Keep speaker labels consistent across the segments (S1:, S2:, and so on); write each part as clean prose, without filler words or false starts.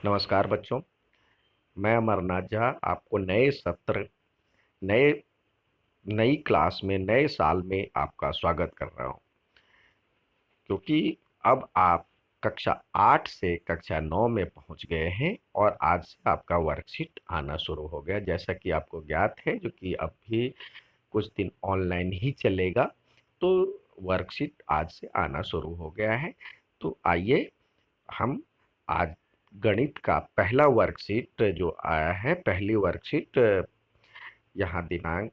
S1: नमस्कार बच्चों। मैं अमरनाथ झा आपको नए सत्र, नए नई क्लास में, नए साल में आपका स्वागत कर रहा हूं। क्योंकि अब आप कक्षा 8 से कक्षा 9 में पहुंच गए हैं और आज से आपका वर्कशीट आना शुरू हो गया। जैसा कि आपको ज्ञात है, जो कि अब भी कुछ दिन ऑनलाइन ही चलेगा, तो वर्कशीट आज से आना शुरू हो गया है। तो आइए हम आज गणित का पहला वर्कशीट जो आया है, पहली वर्कशीट यहाँ दिनांक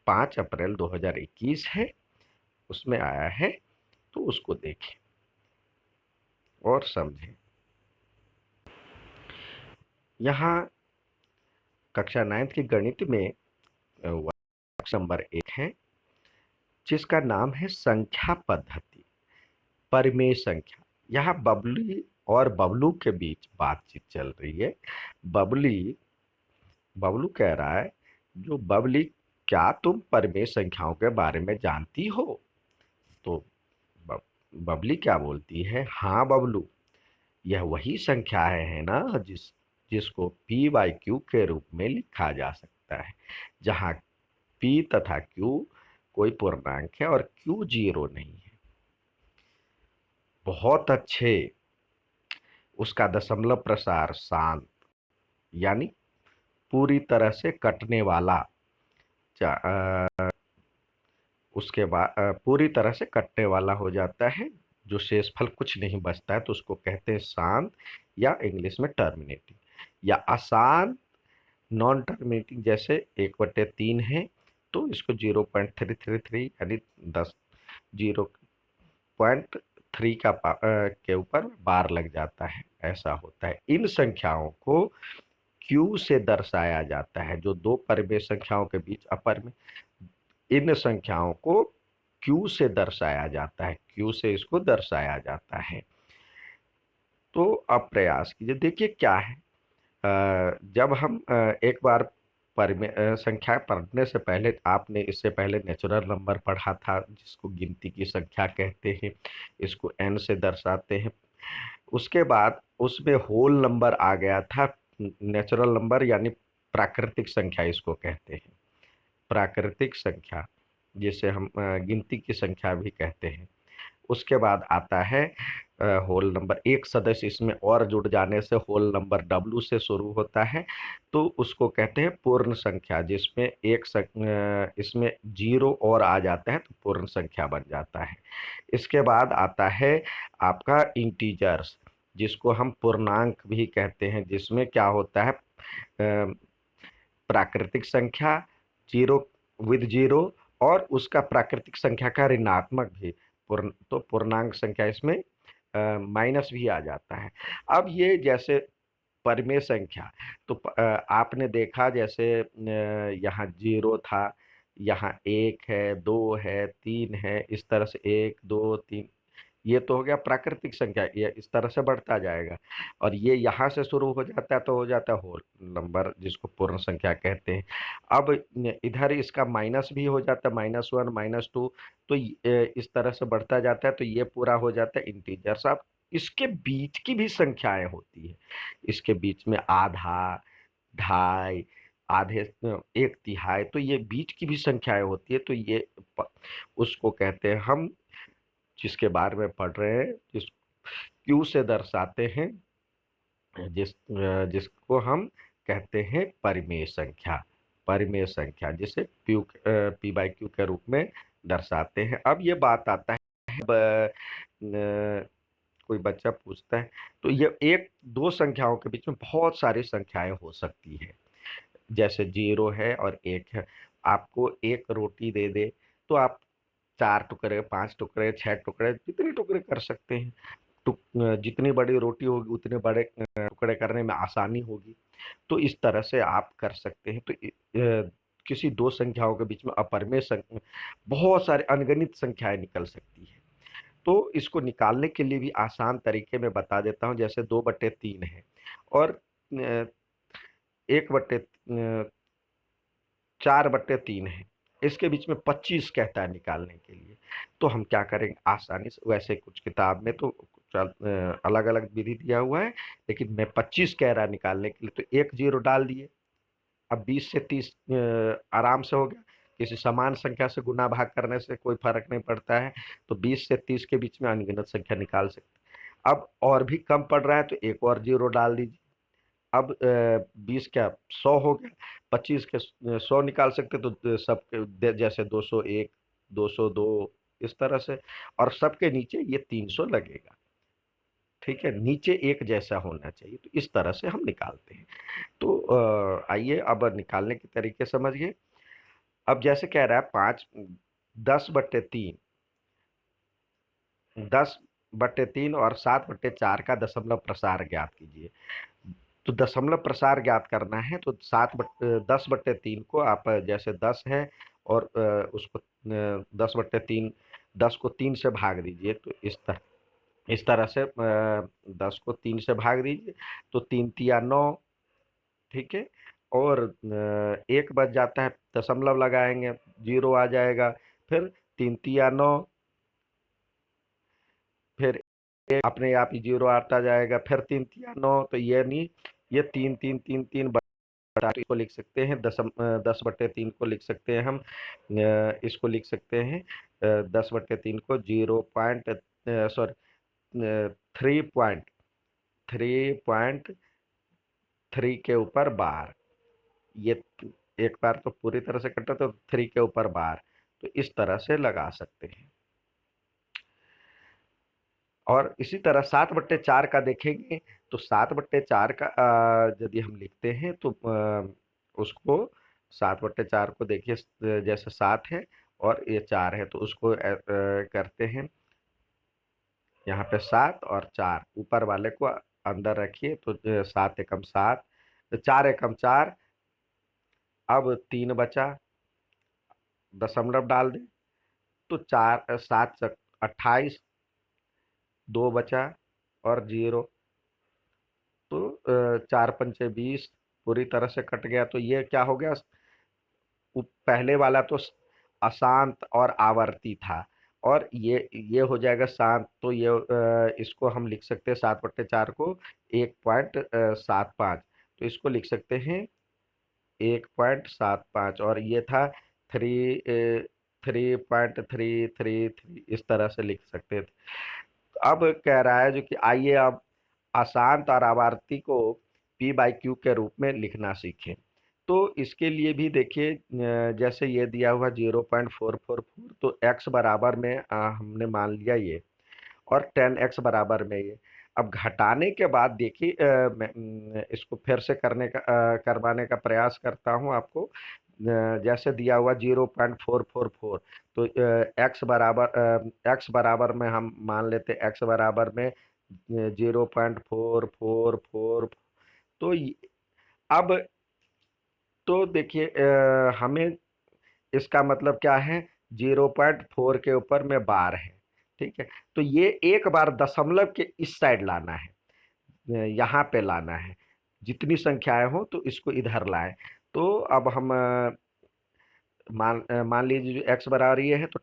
S1: 5 अप्रैल 2021 है, उसमें आया है, तो उसको देखें और समझें। यहाँ कक्षा 9 की गणित में वर्कशीट नंबर 1 है, जिसका नाम है संख्या पद्धति, परिमेय संख्या। यहाँ बबली और बबलू के बीच बातचीत चल रही है। बबली बबलू कह रहा है, जो बबली, क्या तुम परिमेय संख्याओं के बारे में जानती हो? तो बब, बबली क्या बोलती है, हाँ बबलू, यह वही संख्या है ना जिसको पी बाई क्यू के रूप में लिखा जा सकता है, जहाँ पी तथा क्यू कोई पूर्णांक है और क्यू जीरो नहीं है। बहुत अच्छे। उसका दशमलव प्रसार शांत, यानी पूरी तरह से कटने वाला। उसके बाद पूरी तरह से कटने वाला हो जाता है, जो शेषफल कुछ नहीं बचता है, तो उसको कहते हैं शांत, या इंग्लिश में टर्मिनेटिंग, या अशांत, नॉन टर्मिनेटिंग। जैसे 1/3 है, तो इसको 0.333 यानी 10, 0.3 के ऊपर बार लग जाता है, ऐसा होता है। इन संख्याओं को क्यू से दर्शाया जाता है, जो दो परिमेय संख्याओं के बीच अपर में, इन संख्याओं को क्यू से दर्शाया जाता है, क्यू से इसको दर्शाया जाता है। तो अब प्रयास कीजिए, देखिए क्या है। जब हम एक बार संख्या पढ़ने से पहले, आपने इससे पहले नेचुरल नंबर पढ़ा था, जिसको गिनती की संख्या कहते हैं, इसको एन से दर्शाते हैं। उसके बाद उसमें होल नंबर आ गया था, नेचुरल नंबर यानी प्राकृतिक संख्या इसको कहते हैं, प्राकृतिक संख्या, जिसे हम गिनती की संख्या भी कहते हैं। उसके बाद आता है होल नंबर, एक सदस्य इसमें और जुड़ जाने से होल नंबर डब्लू से शुरू होता है, तो उसको कहते हैं पूर्ण संख्या, जिसमें इसमें जीरो और आ जाता है, तो पूर्ण संख्या बन जाता है। इसके बाद आता है आपका इंटीजर्स, जिसको हम पूर्णांक भी कहते हैं, जिसमें क्या होता है, प्राकृतिक संख्या, जीरो, विद जीरो, और उसका प्राकृतिक संख्या का ऋणात्मक भी, तो पूर्णांक संख्या इसमें माइनस भी आ जाता है। अब ये जैसे परिमेय संख्या, तो आपने देखा जैसे यहाँ जीरो था, यहाँ एक है, दो है, तीन है, इस तरह से एक दो तीन, ये तो हो गया प्राकृतिक संख्या, ये इस तरह से बढ़ता जाएगा। और ये यहाँ से शुरू हो जाता है, तो हो जाता है होल नंबर, जिसको पूर्ण संख्या कहते हैं। अब इधर इसका माइनस भी हो जाता है, -1, -2, तो इस तरह से बढ़ता जाता है, तो ये पूरा हो जाता है इंटीजर्स। अब इसके बीच की भी संख्याएं होती है, इसके बीच में आधा, ढाई, आधे, 1/3, तो ये बीच की भी संख्याएं होती है, तो ये उसको कहते हैं हम, जिसके बारे में पढ़ रहे हैं, जिस क्यू से दर्शाते हैं, जिसको हम कहते हैं परिमेय संख्या, परिमेय संख्या, जिसे पी बाई क्यू के रूप में दर्शाते हैं। अब ये बात आता है, कोई बच्चा पूछता है, तो ये एक दो संख्याओं के बीच में बहुत सारी संख्याएं हो सकती है, जैसे जीरो है और एक है। आपको एक रोटी दे दे, तो आप 4 टुकड़े, 5 टुकड़े, 6 टुकड़े, जितने टुकड़े कर सकते हैं। जितनी बड़ी रोटी होगी, उतने बड़े टुकड़े करने में आसानी होगी, तो इस तरह से आप कर सकते हैं। तो किसी दो संख्याओं के बीच में अपरिमेय संख्या, बहुत सारे अनगिनत संख्याएं निकल सकती है। तो इसको निकालने के लिए भी आसान तरीके में बता देता हूँ, जैसे 2/3 है और 4/3 है, इसके बीच में 25 कहता है निकालने के लिए, तो हम क्या करेंगे, आसानी से, वैसे कुछ किताब में तो अलग अलग विधि दिया हुआ है, लेकिन मैं 25 कह रहा निकालने के लिए, तो एक जीरो डाल दिए। अब 20 से 30 आराम से हो गया। किसी समान संख्या से गुना भाग करने से कोई फर्क नहीं पड़ता है, तो 20 से 30 के बीच में अनगिनत संख्या निकाल सकते हैं। अब और भी कम पड़ रहा है तो एक और जीरो डाल दीजिए। अब 20 क्या 100 हो गया, 25 के 100 निकाल सकते, तो सब जैसे 201, 202, इस तरह से। और सबके नीचे ये 300 लगेगा। ठीक है, नीचे एक जैसा होना चाहिए, तो इस तरह से हम निकालते हैं। तो आइए अब निकालने के तरीके समझिए। अब जैसे कह रहा है 5, 10/3, 10/3 और 7/4 का दशमलव प्रसार ज्ञात कीजिए। तो दशमलव प्रसार ज्ञात करना है, तो 10/3 को आप जैसे 10 है, और उसको 10/3, 10 को 3 से भाग दीजिए, तो इस तरह से 10 को 3 से भाग दीजिए, तो 3 तिया 9। ठीक है, और एक बच जाता है, दशमलव लगाएंगे, जीरो आ जाएगा। फिर 3 तिया 9, फिर अपने आप ही जीरो आता जाएगा, फिर 3 तिया 9। तो ये नहीं, ये 3 3 3 3 बटा, तो इसको लिख सकते हैं 10/3 को लिख सकते हैं हम, इसको लिख सकते हैं 10/3 को 0 पॉइंट, सॉरी, 3.3 के ऊपर बार। ये एक बार तो पूरी तरह से कटा, तो 3 के ऊपर बार, तो इस तरह से लगा सकते हैं। और इसी तरह 7/4 का देखेंगे, तो 7/4 का यदि हम लिखते हैं, तो उसको 7/4 को देखिए, जैसे 7 है और ये 4 है, तो उसको करते हैं, यहाँ पे 7 और 4, ऊपर वाले को अंदर रखिए, तो 7 एकम 7, 4 एकम 4। अब 3 बचा, दशमलव डाल दें, तो 7 7 28, 2 बचा और जीरो, तो 4 पंचे 20, पूरी तरह से कट गया। तो ये क्या हो गया, पहले वाला तो अशांत और आवर्ती था, और ये हो जाएगा शांत। तो ये इसको हम लिख सकते हैं 7/4 को 1.75, तो इसको लिख सकते हैं 1.75, और ये था 3.3333, इस तरह से लिख सकते थे। अब कह रहा है जो कि आइए अब अशांत और आवर्ती को P/Q के रूप में लिखना सीखें। तो इसके लिए भी देखिए, जैसे ये दिया हुआ 0.444, तो x बराबर में हमने मान लिया ये, और 10x बराबर में ये। अब घटाने के बाद देखिए, मैं इसको फिर से करवाने का प्रयास करता हूँ आपको। जैसे दिया हुआ 0.444, तो x बराबर में हम मान लेते हैं, x बराबर में 0.444। तो अब तो देखिए, हमें इसका मतलब क्या है, 0.4 के ऊपर में बार है। ठीक है, तो ये एक बार दशमलव के इस साइड लाना है, यहाँ पे लाना है। जितनी संख्याएं हो तो इसको इधर लाएं। तो अब हम मान लीजिए जो x बराबर ये है, तो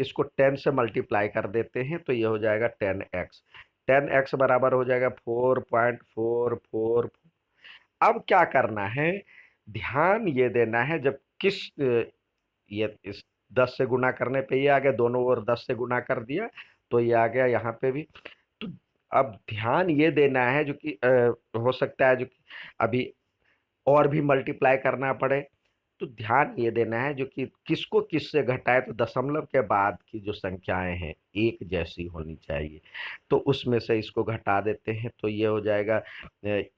S1: इसको 10 से मल्टीप्लाई कर देते हैं, तो ये हो जाएगा 10x। 10x बराबर हो जाएगा 4.444। अब क्या करना है, ध्यान ये देना है, जब ये इस 10 से गुना करने पे ये आ गया, दोनों ओर 10 से गुना कर दिया, तो ये आ गया यहाँ पे भी। तो अब ध्यान ये देना है, जो कि हो सकता है जो कि अभी और भी मल्टीप्लाई करना पड़े, तो ध्यान ये देना है जो कि किसको किस से घटाए, तो दशमलव के बाद की जो संख्याएं हैं एक जैसी होनी चाहिए, तो उसमें से इसको घटा देते हैं, तो ये हो जाएगा,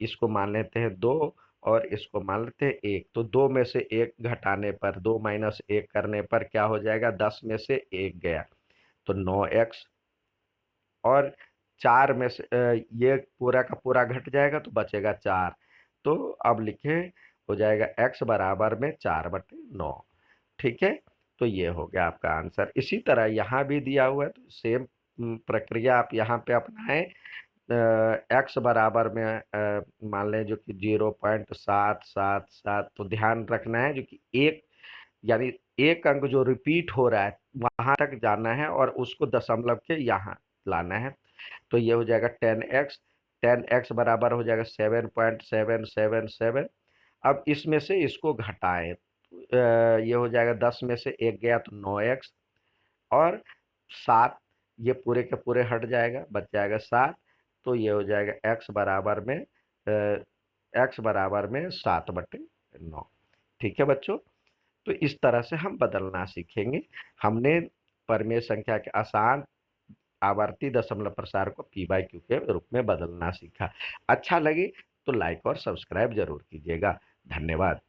S1: इसको मान लेते हैं 2 और इसको मान लेते हैं 1। तो 2 में से 1 घटाने पर, 2 माइनस 1 करने पर क्या हो जाएगा, 10 में से 1 गया, तो 9x। और 4 में से ये पूरा का पूरा घट जाएगा, तो बचेगा 4। तो अब लिखें, हो जाएगा x बराबर में 4/9। ठीक है, तो ये हो गया आपका आंसर। इसी तरह यहाँ भी दिया हुआ है, तो सेम प्रक्रिया आप यहाँ पे अपनाएं। x बराबर में मान लें जो कि 0.777, तो ध्यान रखना है जो कि एक, यानी एक अंक जो रिपीट हो रहा है वहां तक जाना है, और उसको दशमलव के यहाँ लाना है। तो ये हो जाएगा 10x। 10x बराबर हो जाएगा 7.777। अब इसमें से इसको घटाएं, ये हो जाएगा 10 में से एक गया तो 9x, और 7, ये पूरे के पूरे हट जाएगा, बच जाएगा 7। तो ये हो जाएगा x बराबर में 7/9। ठीक है बच्चों, तो इस तरह से हम बदलना सीखेंगे। हमने परिमेय संख्या के आसान आवर्ती दशमलव प्रसार को पी बाई क्यू के रूप में बदलना सीखा। अच्छा लगे तो लाइक और सब्सक्राइब जरूर कीजिएगा। धन्यवाद।